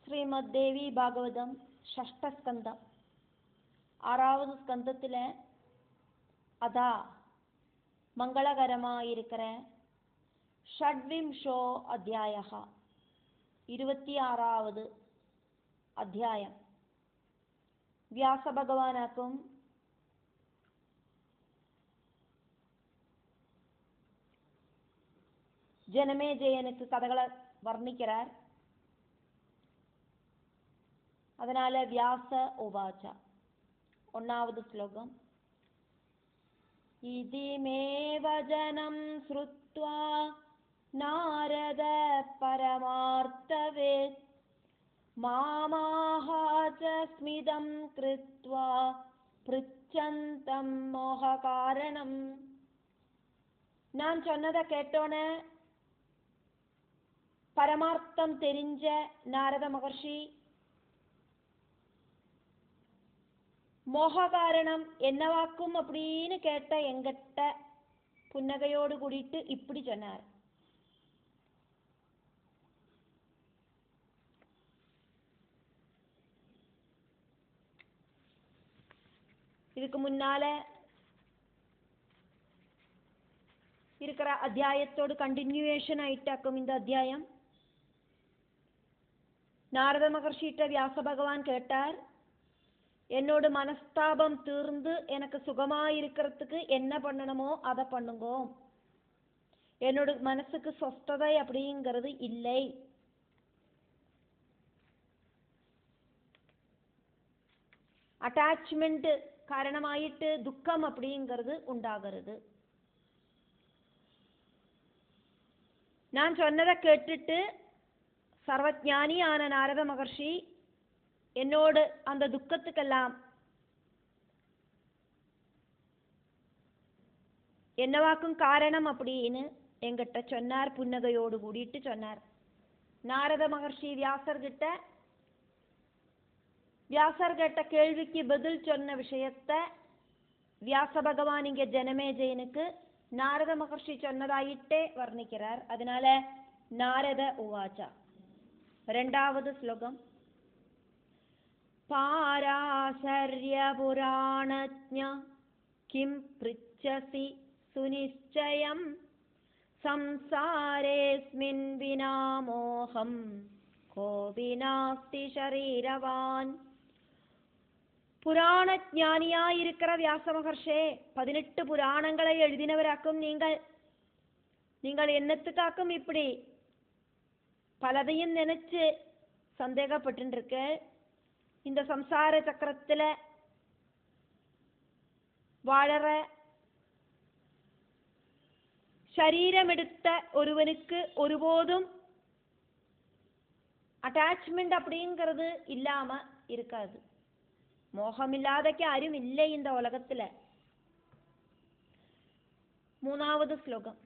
ശ്രീമദ്ദേവി ഭാഗവതം ഷഷ്ടസ്കന്ധം ആറാவது ஸ்கந்தத்தில் அதா மங்களகரமாயிருக்கிற ஷட்விம்ஷோ அத்தியாய 26வது அத்தியாயம். வியாச பகவானாக்கும் ஜனமேஜயனுக்கு கதைகளை வர்ணிக்கிறார். அதனால வியாச உவாச்ச ஒன்னாவது ஸ்லோகம். இதிமேவ ஜனம் ஸ்ருத்வா நாரத பரமார்த்தவேத் மாமாஹாச ஸ்மிதம் கிருத்வா பிருச்சந்தம் மோக காரணம். நான் சொன்னதை கேட்டோன்னு பரமார்த்தம் தெரிஞ்ச நாரத மகர்ஷி மோக காரணம் என்னவாக்கும் அப்படின்னு கேட்ட எங்கிட்ட புன்னகையோடு கூடிட்டு இப்படி சொன்னார். இதுக்கு முன்னால இருக்கிற அத்தியாயத்தோடு கண்டினியூவேஷன் ஆயிட்டாக்கும் இந்த அத்தியாயம். நாரத மகர்ஷிட்ட வியாச பகவான் கேட்டார், என்னோட மனஸ்தாபம் தீர்ந்து எனக்கு சுகமாயிருக்கிறதுக்கு என்ன பண்ணணுமோ அதை பண்ணுங்கோ. என்னோட மனசுக்கு சொஸ்ததை அப்படிங்கிறது இல்லை. அட்டாச்மெண்ட் காரணமாயிட்டு துக்கம் அப்படிங்கிறது உண்டாகிறது. நான் சொன்னதை கேட்டுட்டு சர்வஜானியான நாரத மகர்ஷி என்னோடு அந்த துக்கத்துக்கெல்லாம் என்னவாக்கும் காரணம் அப்படின்னு என்கிட்ட சொன்னார். புன்னகையோடு கூடிட்டு சொன்னார். நாரத மகர்ஷி வியாசர் கேட்ட கேள்விக்கு பதில் சொன்ன விஷயத்த வியாச பகவான் இங்க ஜனமேஜயனுக்கு நாரத மகர்ஷி சொன்னதாயிட்டே வர்ணிக்கிறார். அதனால நாரத உவாச்சா இரண்டாவது ஸ்லோகம். பாராசர்ய புராணஜ்ஞ கிம் ப்ருச்சசி சுநிச்சயம் சம்சாரேஸ்மின் வினா மோகம் கோபி நாஸ்தி ஷரீரவான். புராண ஞானியாயிருக்கிற வியாச மகர்ஷே, 18 புராணங்களை எழுதினவராக்கும் நீங்கள் என்னத்துக்காக்கும் இப்படி பலதையும் நினைச்சு சந்தேகப்பட்டு இந்த சம்சார சக்கரத்துல வாழற சரீரம் எடுத்த ஒருவனுக்கு ஒருபோதும் அட்டாச்மெண்ட் அப்படிங்கிறது இல்லாம இருக்காது. மோகம் இல்லாதக்கு யாரும் இல்லை இந்த உலகத்துல. மூணாவது ஸ்லோகம்.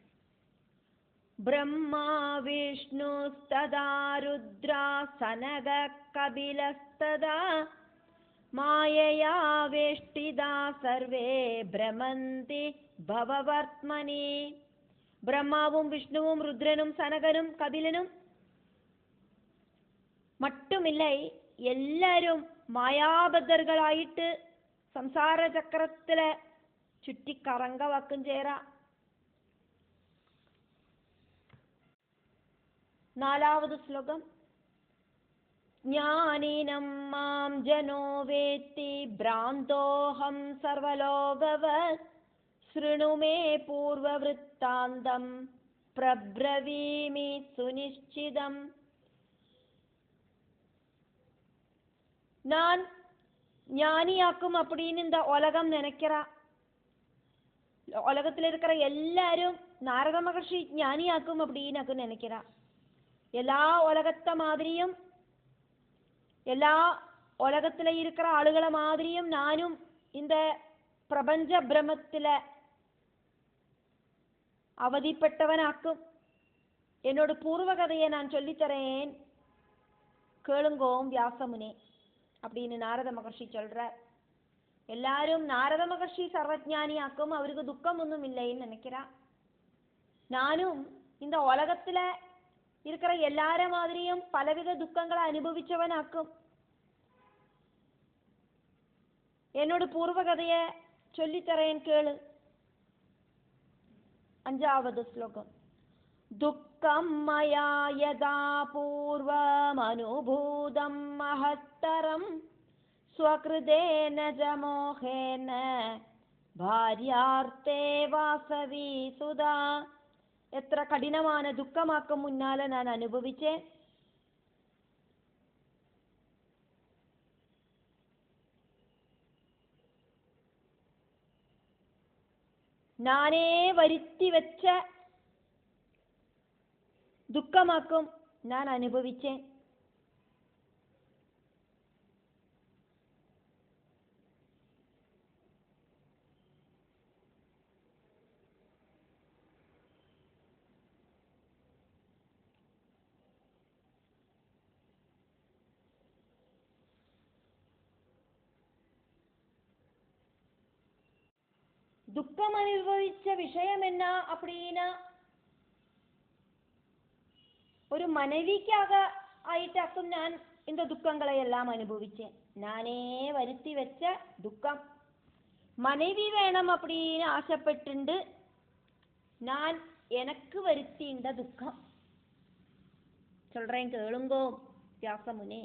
பிரம்மா விஷ்ணுஸ்ததா ருத்ரா சனக கபிலஸ்ததா மாயையா வேஷ்டிதா சர்வே பிரமந்தி பவவர்த்மனி. பிரம்மாவும் விஷ்ணுவும் ருத்ரனும் சனகனும் கபிலனும் மட்டுமில்லை, எல்லாரும் மாயாபத்தர்களாயிட்டு சம்சார சக்கரத்துல சுற்றி கரங்க வாக்கும் சேரா. நாலாவது ஸ்லோகம். ஞானினம் மாம் ஜனோ வேத்தி பிராந்தோஹம் சர்வலோகவத் ஸ்ருணு மே பூர்வவ்ருத்தாந்தம் பிரப்ரவீமி சுனிஷ்சிதம். நான் ஞானியாக்கும் அப்படின்னு இந்த உலகம் நினைக்கிறா. உலகத்துல இருக்கிற எல்லாரும் நாரத மகர்ஷி ஞானியாக்கும் அப்படின்னு நினைக்கிறா. எல்லா உலகத்த மாதிரியும் எல்லா உலகத்துல இருக்கிற ஆளுகளை மாதிரியும் நானும் இந்த பிரபஞ்ச பிரமத்துல அவதிப்பட்டவனாக்கும். என்னோட பூர்வ கதையை நான் சொல்லித்தரேன், கேளுங்கோம் வியாசமுனே அப்படின்னு நாரத மகர்ஷி சொல்றார். எல்லாரும் நாரத மகர்ஷி சர்வஜானியாக்கும், அவருக்கு துக்கம் ஒன்றும் இல்லைன்னு நினைக்கிறா. நானும் இந்த உலகத்துல இருக்கிற எல்லார மாதிரியும் பலவித துக்கங்களை அனுபவிச்சவனாக்கும். என்னோட பூர்வ கதைய சொல்லித்தரேன் கேளு. 5வது ஸ்லோகம். துக்கம் மயா யதா பூர்வம் அனுபூதம் மஹத்தரம் ஸ்வக்ருதேன ச மோஹேன ഭാര്യാർത്ഥേ വാസവി സുധാ. എത്ര കഠിനമാണ് ദുഃഖമാക്കും മുന്നാലെ ഞാൻ അനുഭവിച്ചേ. ഞാനേ വരുത്തി വെച്ച ദുഃഖമാക്കും ഞാൻ അനുഭവിച്ചേ. துக்கம் அனுபவிச்ச விஷயம் என்ன அப்படின்னா, ஒரு மனைவிக்காக ஆயிட்டாக்கும் நான் இந்த துக்கங்களை எல்லாம் அனுபவிச்சேன். நானே வருத்தி வச்ச துக்கம். மனைவி வேணும் அப்படின்னு ஆசைப்பட்டு நான் எனக்கு வருத்தின்ற துக்கம். சொல்றேன் கேளுங்கோ வியாசமுனே.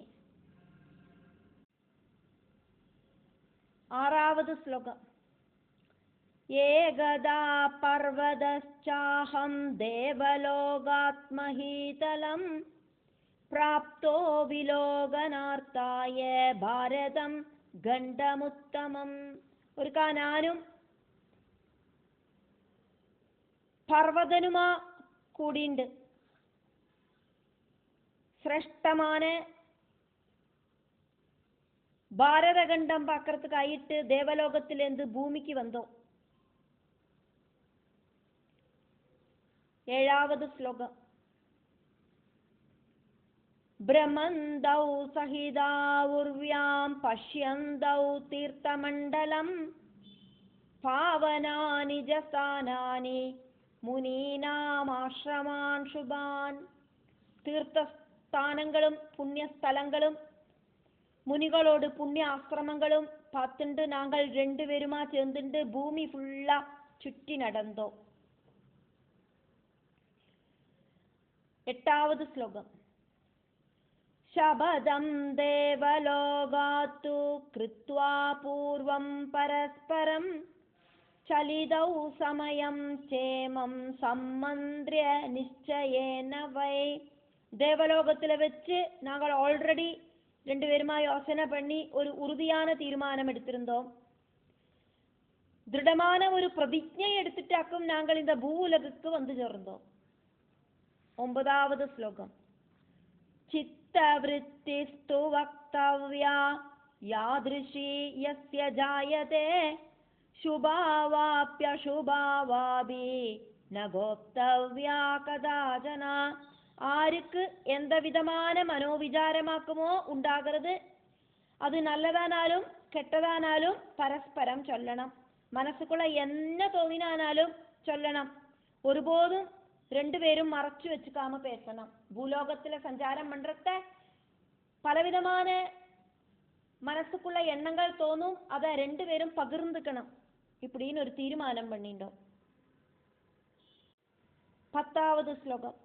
6வது ஸ்லோகம். ஏகதா பர்வதச்சாஹம் தேவலோகாத்மஹீதலம் பிராப்தோ விலோகனார்த்தாய பாரதம் கண்டமுத்தமம். ഒരു ഞാനും പർവ്വതനുമാ കൂടിയുണ്ട്. ശ്രേഷ്ഠമാണ് ഭാരതഖണ്ഡം പാക്കറത്തുക്കായിട്ട് ദേവലോകത്തിലേന്ത് ഭൂമിക്ക് വന്നോ. 7வது ശ്ലോകം. ബ്രഹ്മന്തൗ സഹിതാവുർവ്യാം പശ്യന്തൗ തീർത്ഥമണ്ഡലം പാവനാനി ജസ്ഥാനാനി മുനീനാമാശ്രമാൻ ശുഭാൻ. തീർത്ഥസ്ഥാനങ്ങളും പുണ്യസ്ഥലങ്ങളും മുനികളോട് പുണ്യ ആശ്രമങ്ങളും பார்த்துண்டு நாங்கள் 2 பேருமா சேர்ந்துண்டு பூமி ஃபுல்லா சுற்றி நடந்தோம். 8வது ஸ்லோகம். சபதம் தேவலோகாத்து கிருத்வா பூர்வம் பரஸ்பரம் சலிதௌ சமயம் சேமம் சம்மந்திர நிச்சயேன வை. தேவலோகத்தில் வச்சு நாங்கள் ஆல்ரெடி 2 பேருமா யோசனை பண்ணி ஒரு உறுதியான தீர்மானம் எடுத்திருந்தோம். திருடமான ஒரு பிரதிஜை எடுத்துட்டாக்கும் நாங்கள் இந்த பூவுலகுக்கு வந்து சேர்ந்தோம். 9வது ஸ்லோகம். சித்தவృத்திஸ்து வக்தவ்யா யாத்ருஷி யஸ்ய ஜாயதே சுபாவாப்யசுபாவாபி நகோப்தவ்யா கதாஜன. ആർക്ക് എന്തവിധமான മനോവിചാരമാക്കുമോ ഉണ്ടാകരുത്. അത് നല്ലതാനാലും കെട്ടതാനാലും പരസ്പരം ചൊല്ലണം. മനസ്സുക്കുള്ള എന്ന തോന്നിനാനാലും ചൊല്ലണം. ഒരുപോതും 2 പേരും മറച്ചു വെച്ചുക്കാമ പേസണം. ഭൂലോകത്തിലെ സഞ്ചാരം മണ്ഡലത്തെ പലവിധமான മനസ്സുക്കുള്ള എണ്ണങ്ങൾ തോന്നും. അത് 2 പേരും പകിർന്നിക്കണം. ഇപ്പടിன்னு ഒരു തീരുമാനം പണിണ്ടോ. 10வது ശ്ലോകം.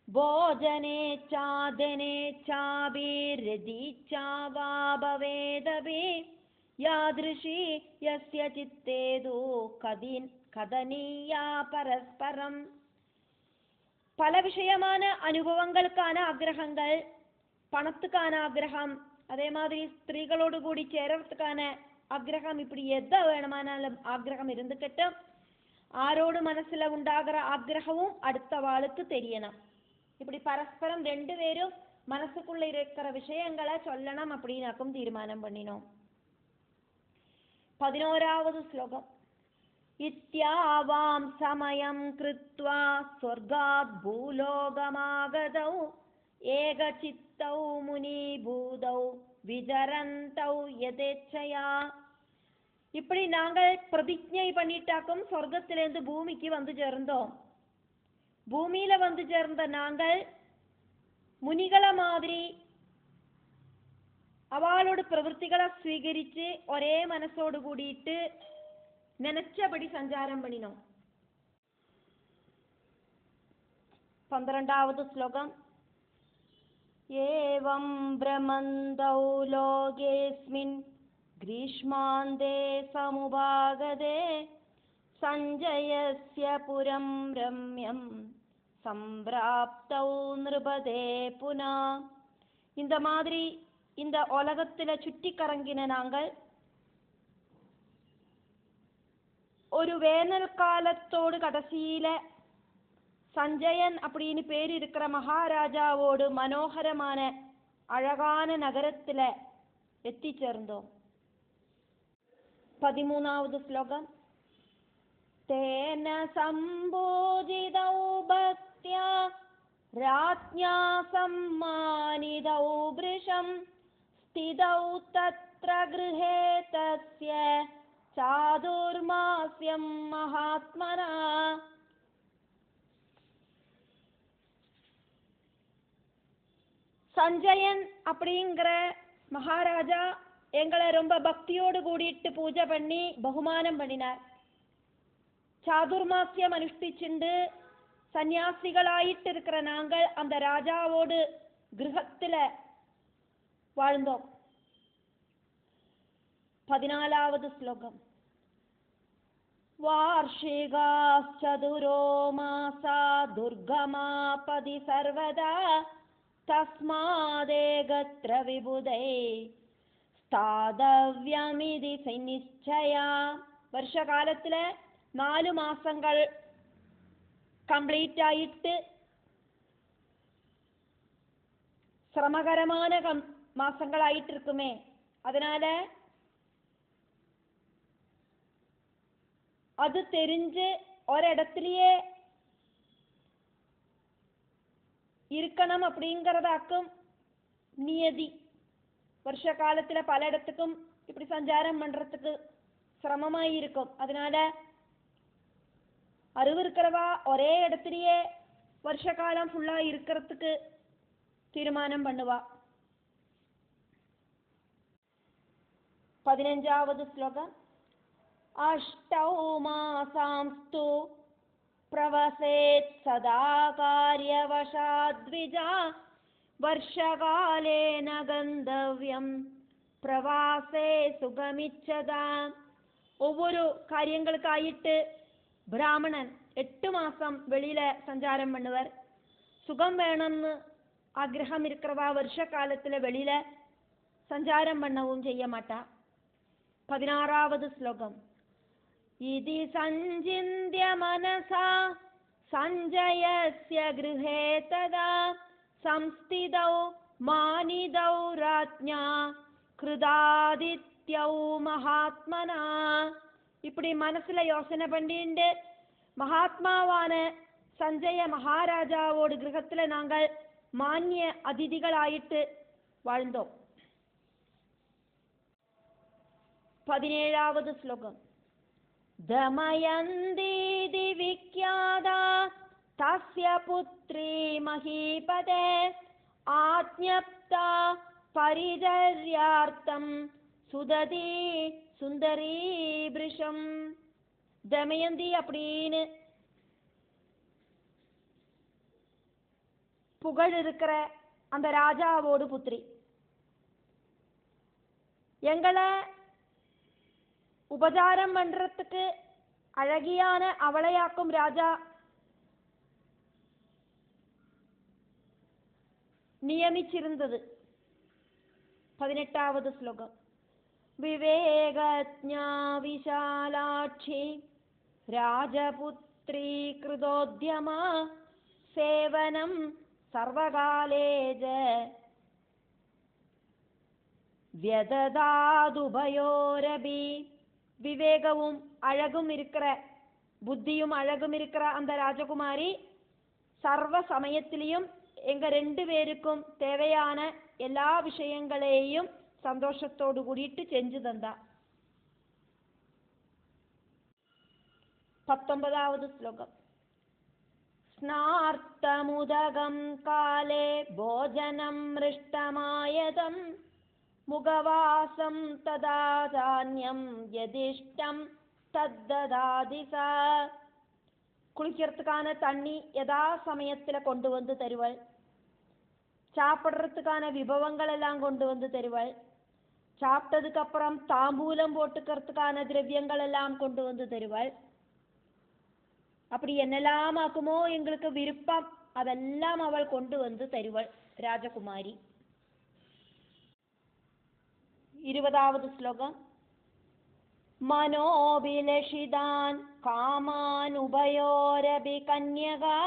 ഭോജനേ ചാദനേ ചാബിരദീച്ചാവാ ഭവേദപി യാദൃശി യസ്യ ചിത്തേതു കഥനീയാ പരസ്പരം. പല വിഷയமான അനുഭവങ്ങൾക്കാன ആഗ്രഹങ്ങൾ. പണத்துக்கான ஆக்ரகம், அதே மாதிரி ஸ்திரீகளோடு கூடி சேரறதுக்கான ஆக்ரகம். இப்படி எதை வேணுமானாலும் ஆக்ரகம் இருந்துக்கட்டும். ஆரோடு மனசுல உண்டாகிற ஆக்ரகமும் அடுத்த வாளுக்கு தெரியணும். இப்படி பரஸ்பரம் 2 பேரும் மனசுக்குள்ள இருக்கிற விஷயங்களை சொல்லணும் அப்படின்னாக்கும் தீர்மானம் பண்ணினோம். 11வது ஸ்லோகம். இத்யாவாம் சமயம் கிருத்வா ஸ்வர்காத் பூலோகமாகதௌ ஏகசித்தௌ முனிபூதௌ விஜரந்தௌ யதேச்சயா. இப்படி நாங்கள் பிரதிஜை பண்ணிட்டாக்கும் சொர்க்கத்திலேருந்து பூமிக்கு வந்து சேர்ந்தோம். பூமியில வந்து சேர்ந்த நாங்கள் முனிகளை மாதிரி அவளோட பிரവൃത്തിகளை സ്വീകരിച്ച് ഒരേ മനസ്സോട് കൂടിയിട്ട് നനച്ചപടി സഞ്ചാരം പണിനോം. 12ാவது ശ്ലോകം. ഏവം ഭ്രമന്തൗ ലോകേസ്മിൻ ഗ്രീഷ്മാന്തേ സമുപാഗതേ സഞ്ജയസ്യ പുരം രമ്യം சம்பிராப்தௌ நிருபதே புனா. இந்த மாதிரி இந்த உலகத்துல சுற்றி கறங்கின நாங்கள் ஒரு வேனல் காலத்தோடு கடைசியில சஞ்சயன் அப்படின்னு பேர் இருக்கிற மகாராஜாவோடு மனோகரமான அழகான நகரத்துல எத்திச்சேர்ந்தோம். 13ாவது ശ്ലോകം. തേന സംബോധിതൗ ഭക്ത്യാ രാജ്ഞാ സമ്മാനിതൗ വൃഷം സ്ഥിതൗ തത്ര ഗൃഹേ തസ്യ ചാതുർമാസ്യം മഹാത്മനാ. சஞ்சயன் அப்படிங்கிற மகாராஜா எங்களை ரொம்ப பக்தியோடு கூடிட்டு பூஜை பண்ணி பகுமானம் பண்ணினார். சாதுர்மாசியம் அனுஷ்டிச்சுண்டு சன்னியாசிகளாயிட்டு இருக்கிற நாங்கள் அந்த ராஜாவோடு கிரகத்துல வாழ்ந்தோம். 14ாவது ശ്ലോകം. വാർഷികാശ്ചതുരോ മാസാ ദുർഗമാപതി സർവദാ തസ്മാദേകത്ര വിബുധൈ സ്ഥാതവ്യമിതി നിശ്ചയാ. വർഷകാലത്തിലെ 4 മാസങ്ങൾ കംപ്ലീറ്റ് ആയിട്ട് ശ്രമകരமான മാസങ്ങളായിട്ട് இருக்குமே. அதனால அது தெரிஞ்சு ஒரிடத்திலேயே இருக்கணும் அப்படிங்கறதாக்கும் நியதி. வருஷ காலத்துல பல இடத்துக்கும் இப்படி சஞ்சாரம் பண்றதுக்கு சிரமமாய் இருக்கும். அதனால அறிவு இருக்கிறவா ஒரே இடத்திலேயே வருஷ காலம் ஃபுல்லா இருக்கிறதுக்கு தீர்மானம் பண்ணுவா. 15ாவது ശ്ലോകം. அஷ்டௌ மாசாம்ஸ்து பிரவசேத் சதா காரியவசாத்விஜா வர்ஷகாலேன கந்தவ்யம் பிரவாசே சுகமிச்சதா. ஒவ்வொரு காரியங்களுக்காயிட்டு பிராமணன் 8 மாசம் வெளியில சஞ்சாரம் பண்ணுவர். சுகம் வேணும்னு ஆக்ரகம் இருக்கிறவா வருஷ காலத்துல வெளியில சஞ்சாரம் பண்ணவும் செய்ய மாட்டா. 16ாவது ശ്ലോകം. இதி சஞ்சிந்திய மனசா சஞ்சயஸ்ய கிருஹே ததா சம்ஸ்திதௌ மானிதௌ ராஜ்ஞா கிருதாதித்யௌ மகாத்மனா. இப்படி மனசுல யோசனை பண்ணிண்டு மகாத்மாவான சஞ்சய மகாராஜாவோடு கிரகத்துல நாங்கள் மானிய அதிதிகளாயிட்டு வாழ்ந்தோம். 17ாவது ശ്ലോകം. दमयन्ती विख्याता तस्य पुत्री महीपते आज्ञप्ता परिचर्यार्थं सुदती சுந்தரி பிருஷம். தமயந்தி அப்படின்னு புகழ் இருக்கிற அந்த ராஜாவோடு புத்திரி எங்களை உபசாரம் பண்றதுக்கு அழகியான அவளையாக்கும் ராஜா நியமிச்சிருந்தது. 18ாவது ശ്ലോകം. விவேகஜ்ஞா விஷாலாட்சி ராஜபுத்ரி கிருதோத்யமா சேவனம் சர்வகாலேஜ வியததாதுபயோரபி. விவேகமும் அழகும் இருக்கிற புத்தியும் அழகும் இருக்கிற அந்த ராஜகுமாரி சர்வ சமயத்திலையும் எங்க 2 பேருக்கும் தேவையான எல்லா விஷயங்களையும் சந்தோஷத்தோடு கூடிட்டு செஞ்சு தந்தா. 19ாவது ശ്ലോകം. സ്നാർത്തമുദകം കാലേ ഭോജനം മൃഷ്ടമായതം മുഖവാസം തദാ ധാന്യം യദിഷ്ടം തദ്ദദാതി സ. குளிக்கிறதுக்கான தண்ணி யதா சமயத்துல கொண்டு வந்து தருவள். சாப்பிட்றதுக்கான விபவங்கள் எல்லாம் கொண்டு வந்து தருவள். சாப்பிட்டதுக்கு அப்புறம் தாம்பூலம் போட்டுக்கிறதுக்கான திரவியங்கள் எல்லாம் கொண்டு வந்து தருவள். அப்படி என்னெல்லாம் ஆக்குமோ எங்களுக்கு விருப்பம் அதெல்லாம் அவள் கொண்டு வந்து தருவள் ராஜகுமாரி. 20வது ஸ்லோகம். മനോഭിലഷിതാൻ കാമാൻ ഉഭയോരപി കന്യകാ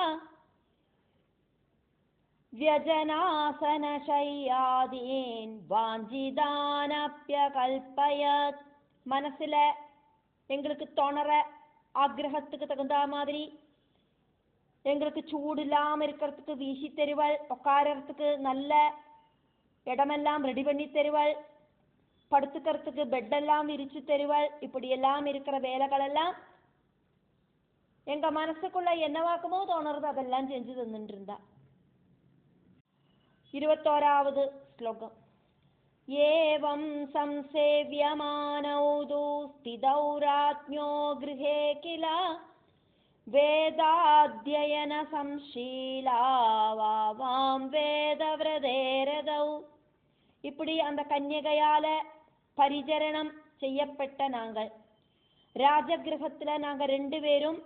വ്യജനാസനശയ്യാദീൻ വാഞ്ചിതാനപ്യകൽപ്പയത്. மனசுல எங்களுக்கு தோணற ஆக்ரகத்துக்கு தகுந்த மாதிரி எங்களுக்கு சூடு இல்லாம இருக்கிறதுக்கு வீசி தருவள். உட்காரத்துக்கு நல்ல இடமெல்லாம் ரெடி பண்ணி தருவள். படுத்துக்கிறதுக்கு பெட்டெல்லாம் விரிச்சு தருவள். இப்படி எல்லாம் இருக்கிற வேலைகள் எல்லாம் எங்க மனசுக்குள்ள என்னவாக்குமோ தோணுறது அதெல்லாம் செஞ்சு தந்துட்டு இருந்தா. 21வது ஸ்லோகம். ஏவம் சம்சேவ்யமானௌ து ஸ்திதௌ ராஜ்ஞோ கிருஹே கில வேதாத்யயன சம்ஷீலா வாவாம் வேதவ்ரதேரதௌ. இப்படி அந்த கன்யகையால பரிசரணம் செய்யப்பட்ட நாங்கள் ராஜகிரகத்துல நாங்க 2 பேரும்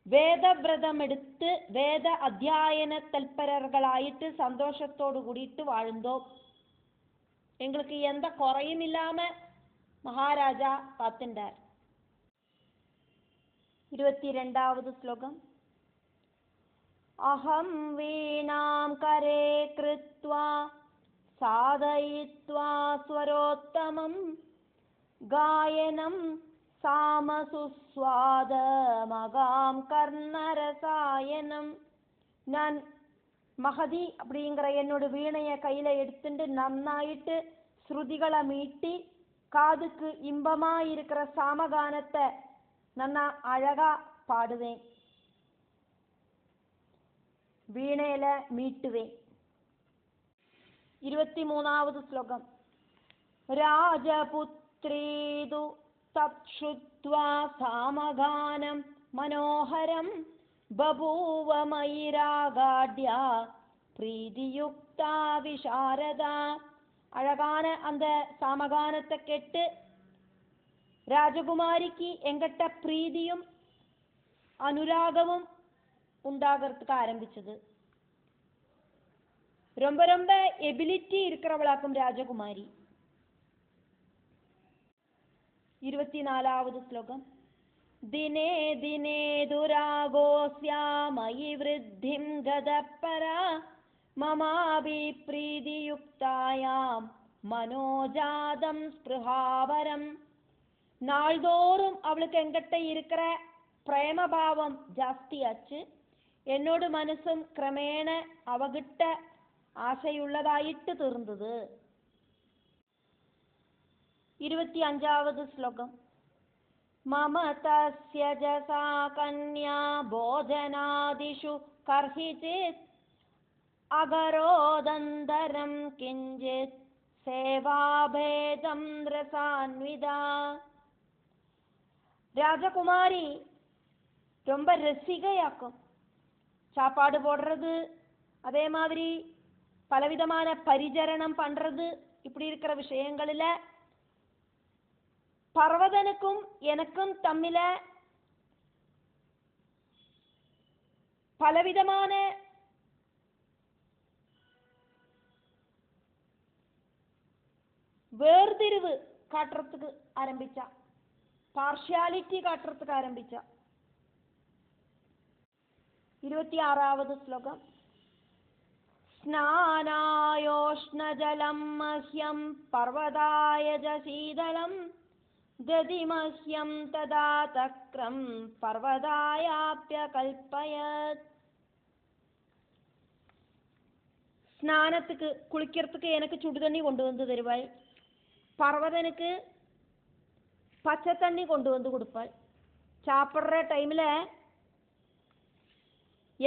வேத விரதம் எடுத்து வேத அத்தியாயன தல்பரர்களாயிட்டு சந்தோஷத்தோடு கூடிட்டு வாழ்ந்தோம். எங்களுக்கு எந்த குறையும் இல்லாம மகாராஜா பார்த்துட்டார். 22வது ஸ்லோகம். அஹம் வீணாம் கரே கிருத்வா சாதயித்வா ஸ்வரோத்தமம் காயனம் சாமசுஸ்வாதமகாம் கர்ணரசாயனம். நான் மகதி அப்படிங்கிற என்னோட வீணைய கையில எடுத்துட்டு நன்னாயிட்டு ஸ்ருதிகளை மீட்டி காதுக்கு இன்பமா இருக்கிற சாமகானத்தை நன்னா அழகா பாடுவேன். வீணையில மீட்டுவேன். 23வது ஸ்லோகம். ராஜபுத்ரீது தப்ஷுத்வா சாமகானம் மனோஹரம் பபூவ மயிராகாட்யா பிரீதியுக்தா விஷாரதா. அழகான அந்த சாமகானத்தை கேட்டு ராஜகுமாரிக்கு எங்கிட்ட பிரீதியும் அனுராகமும் உண்டாகிறதுக்கு ஆரம்பிச்சது. ரொம்ப ரொம்ப எபிலிட்டி இருக்கிறவளாக்கும் ராஜகுமாரி. 24வது ஸ்லோகம். தினே தினே துராகோஸ்யாமயி விருத்திம் கதப்பரா மமாபி பிரீதியுக்தாயாம் மனோஜாதம் ஸ்பிருஹாவரம். நாள்தோறும் அவளுக்கு எங்கிட்ட இருக்கிற பிரேமபாவம் ஜாஸ்தியாச்சு. என்னோட மனசும் கிரமேண அவகிட்ட ஆசையுள்ளதாயிட்டு தீர்ந்தது. 25வது ஸ்லோகம். மம தஸ்ய ஜசா கன்யா போஜனாதிஷு கர்ஹிசித் அகரோதந்தரம் கிஞ்சித் சேவாபேதம் ரசான்விதா. ராஜகுமாரி ரொம்ப ரசிகையாக்கும். சாப்பாடு போடுறது, அதே மாதிரி பலவிதமான பரிசரணம் பண்றது, இப்படி இருக்கிற விஷயங்களில் பர்வதனுக்கும் எனக்கும் தம்மில பலவிதமான வேர்திரிவு காட்டுறதுக்கு ஆரம்பிச்சா, பார்ஷியாலிட்டி காட்டுறதுக்கு ஆரம்பிச்சா. 26வது ஸ்லோகம். ஸ்நானாயோஷ்ணஜலம் மஹ்யம் பர்வதாய சீதலம் ததிமஹ்யம் ததா தக்ரம் பர்வதாயாப்யகல்பயத். ஸ்நானத்துக்கு குளிக்கிறதுக்கு எனக்கு சுடு தண்ணி கொண்டு வந்து தருவாள். பர்வதனுக்கு பச்சை தண்ணி கொண்டு வந்து கொடுப்பாள். சாப்பிட்ற டைமில்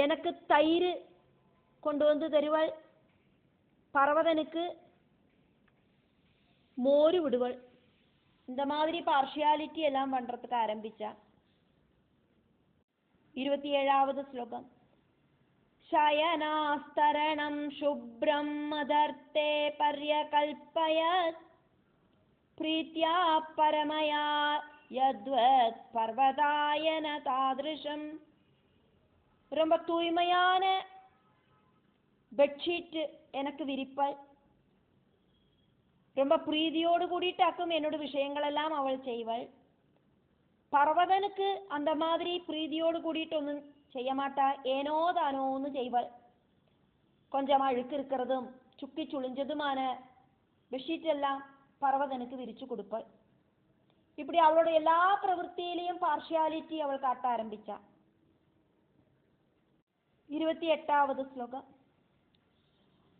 எனக்கு தயிர் கொண்டு வந்து தருவள், பர்வதனுக்கு மோரு விடுவள். இந்த மாதிரி பார்ஷியாலிட்டி எல்லாம் பண்றதுக்கு ஆரம்பிச்சா. 27வது ஸ்லோகம். शयनास्तरणं शुभ्रं मदर्थे पर्यकल्पयत् प्रीत्या परमया यद्वत् पर्वतायन तादृशம். ரொம்ப தூய்மையான பெட்ஷீட் எனக்கு விரிப்பள், ரொம்ப பிரீதியோடு கூடிட்டாக்கும் என்னோட விஷயங்கள் எல்லாம் அவள் செய்வள். பர்வதனுக்கு அந்த மாதிரி பிரீதியோடு கூடிட்டு ஒன்றும் செய்ய மாட்டா, ஏனோ தானோன்னு செய்வள். கொஞ்சம் அழுக்கு இருக்கிறதும் சுக்கி சுழிஞ்சதுமான பெட்ஷீட் எல்லாம் பர்வதனுக்கு விரிச்சு கொடுப்பள். இப்படி அவளோட எல்லா பிரவൃத்தியிலையும் பார்ஷியாலிட்டி அவள் காட்ட ஆரம்பிச்சா. 28வது ஸ்லோகம்.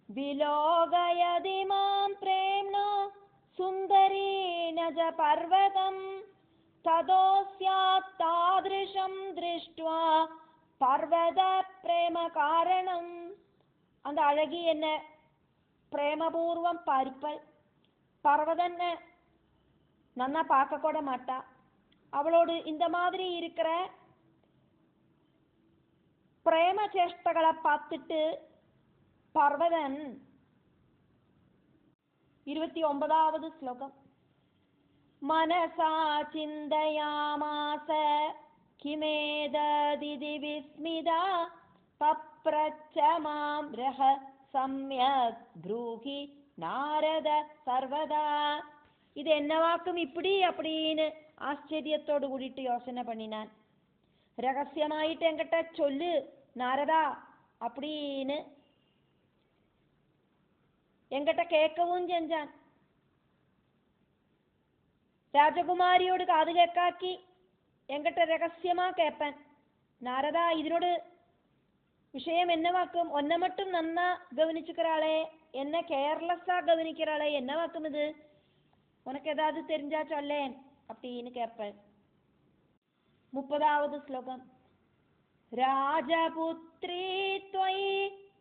விலோகயதி மாம் பிரேம்ணா சுந்தரீன ஜ பர்வதம் ததோஸ்யாத் தாத்ருஷம் திருஷ்ட்வா பர்வத பிரேம காரணம். அந்த அழகி என்ன பிரேமபூர்வம் பாரிப்பள். பர்வதன்னு நன்னா பார்க்க கூட மாட்டா. அவளோடு இந்த மாதிரி இருக்கிற பிரேம சேஷ்டகளை பார்த்துட்டு பர்வதன். 29வது ஸ்லோகம். மனசா சிந்தயாமாச கிமேததிதி விஸ்மிதா பப்ரச்ச மாம் ரஹ சம்யக் ப்ரூஹி நாரத சர்வதா. இது என்னவாக்கும் இப்படி அப்படின்னு ஆச்சரியத்தோடு கூடிட்டு யோசனை பண்ணினான். ரகசியமாயிட்டு என்கிட்ட சொல்லு நாரதா அப்படின்னு என்கிட்ட கேட்கவும் செஞ்சான். രാജകുമാരിയോട് കാത് കേക്കാക്കി എങ്കിട്ട് രഹസ്യമാ കേപ്പൻ. നാരദ ഇതിനോട് விஷயம் என்னவாக்கும்? ஒன்ன மட்டும் நன்னா கவனிச்சுக்கிறாளே, என்ன கேர்லெஸ்ஸா கவனிக்கிறாளே, என்னவாக்கும் இது? உனக்கு ஏதாவது தெரிஞ்சா சொல்லேன் அப்படின்னு கேட்பேன். 30வது ஸ்லோகம். ராஜபுத்ரி த்வயி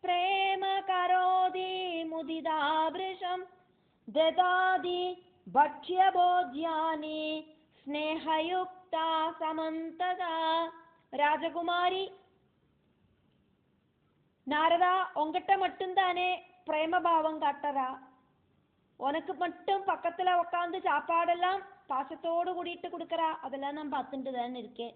பிரேம கரோதி முதிதாபிருஷம் ததாதி பக்ஷ்யபோஜ்யானி ஸ்நேஹயுக்தா சமந்ததா. ராஜகுமாரி நாரதா, உங்ககிட்ட மட்டும்தானே பிரேமபாவம் காட்டுறா. உனக்கு மட்டும் பக்கத்துல உட்காந்து சாப்பாடெல்லாம் பாசத்தோடு கூடிட்டு கொடுக்கறா. அதெல்லாம் நான் பார்த்துட்டு தானே இருக்கேன்.